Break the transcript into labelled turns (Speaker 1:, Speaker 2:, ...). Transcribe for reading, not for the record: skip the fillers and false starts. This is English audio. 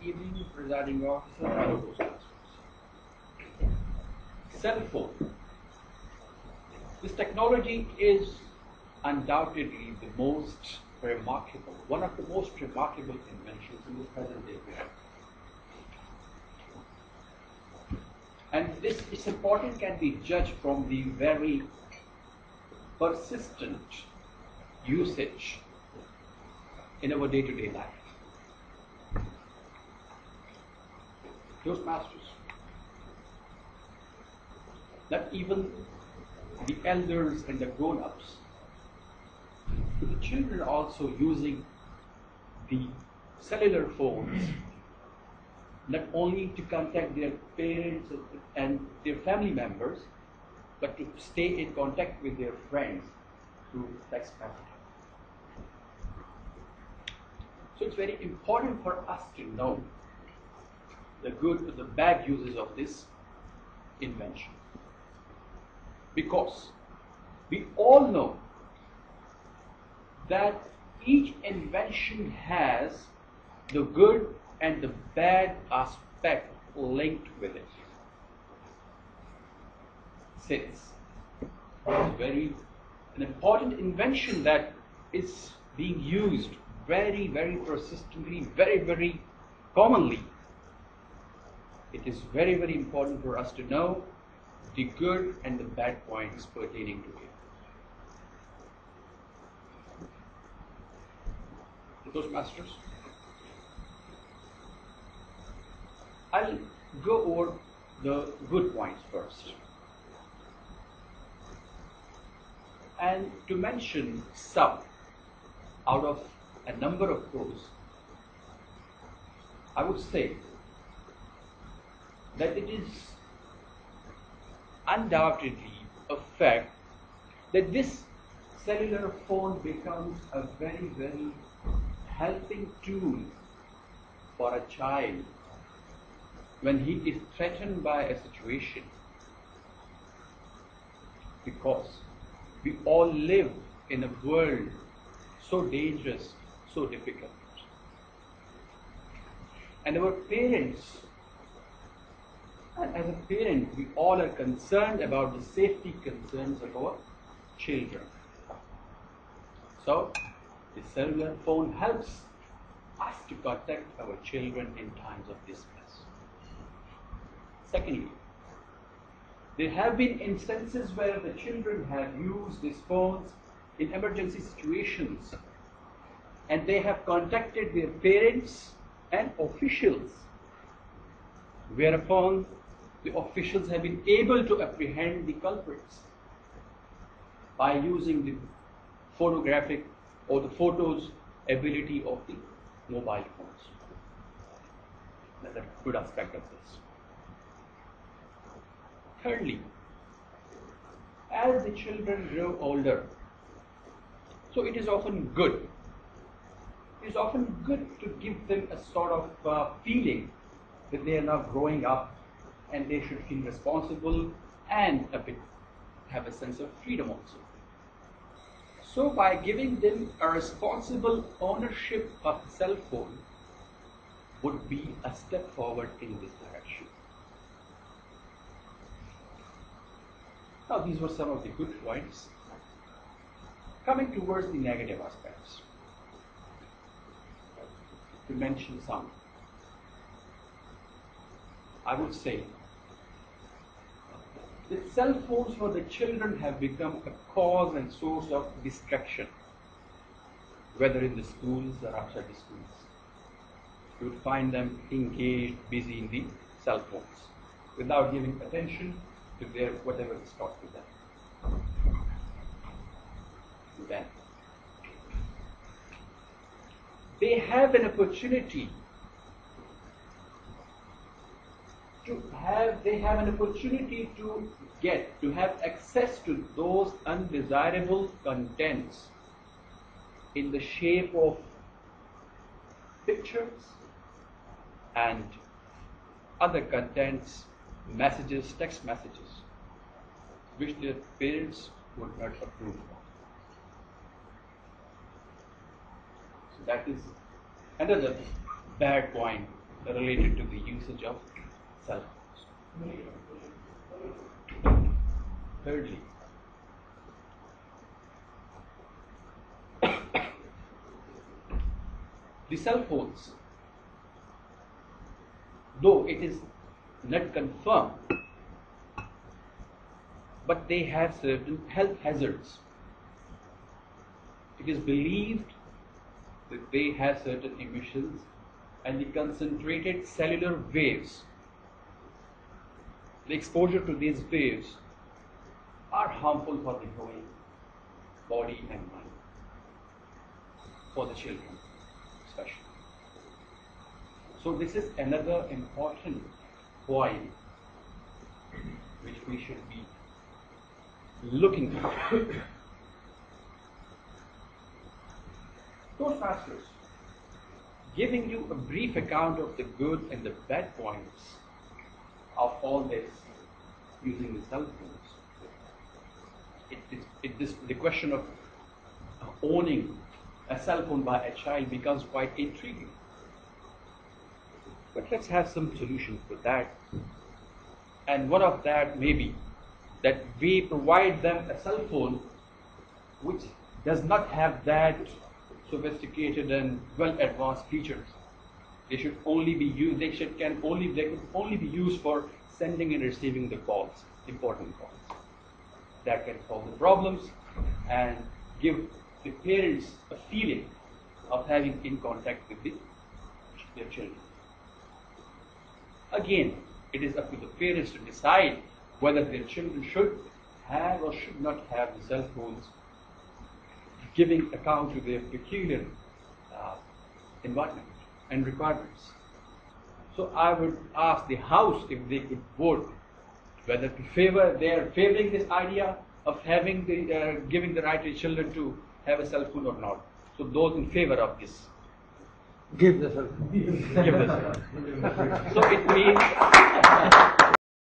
Speaker 1: evening, presiding officer, fellow Toastmasters. Cell phone. This technology is undoubtedly the most remarkable, one of the most remarkable inventions in the present day. And this is important, can be judged from the very persistent usage in our day-to-day life. Toastmasters, that even the elders and the grown-ups, the children also using the cellular phones, not only to contact their parents and their family members, but to stay in contact with their friends through text messaging. So it's very important for us to know the good or the bad uses of this invention. Because we all know that each invention has the good and the bad aspect linked with it. Since it's an important invention that is being used very, very persistently, very, very commonly, it is very, very important for us to know the good and the bad points pertaining to it. The Toastmasters, I'll go over the good points first. And to mention some out of a number of those, I would say that it is undoubtedly a fact that this cellular phone becomes a very, very helping tool for a child when he is threatened by a situation, because we all live in a world so dangerous, so difficult. And our parents, and as a parent, we all are concerned about the safety concerns of our children. So, the cellular phone helps us to contact our children in times of distress. Secondly, there have been instances where the children have used these phones in emergency situations, and they have contacted their parents and officials, whereupon the officials have been able to apprehend the culprits by using the photographic or the photos ability of the mobile phones. That's a good aspect of this. Thirdly, as the children grow older, so it is often good. It is often good to give them a sort of feeling that they are now growing up and they should feel responsible and have a sense of freedom also. So by giving them a responsible ownership of the cell phone would be a step forward in this direction. Now these were some of the good points. Coming towards the negative aspects, to mention some, I would say that cell phones for the children have become a cause and source of distraction, whether in the schools or outside the schools. You would find them engaged, busy in the cell phones, without giving attention to whatever is taught to them. Then they have an opportunity to have access to those undesirable contents in the shape of pictures and other contents, messages, text messages, which their parents would not approve of. So that is another bad point related to the usage of cell phones. Thirdly, the cell phones, though it is not confirmed, but they have certain health hazards. It is believed that they have certain emissions, and the concentrated cellular waves, the exposure to these waves are harmful for the growing body and mind, for the children especially. So this is another important point which we should be looking at. Toastmasters, giving you a brief account of the good and the bad points of all this using the cell phones. The question of owning a cell phone by a child becomes quite intriguing. But let's have some solutions for that. And one of that may be that we provide them a cell phone which does not have that sophisticated and well advanced features. They should only be used. They can only be used for sending and receiving the calls, important calls. That can solve the problems and give the parents a feeling of having in contact with their children. Again, it is up to the parents to decide whether their children should have or should not have the cell phones, giving account to their peculiar environment and requirements. So I would ask the house if they could vote whether they are favoring this idea of having giving the right to children to have a cell phone or not. So those in favor of this,
Speaker 2: give the cell phone.
Speaker 1: give the cell phone. So it means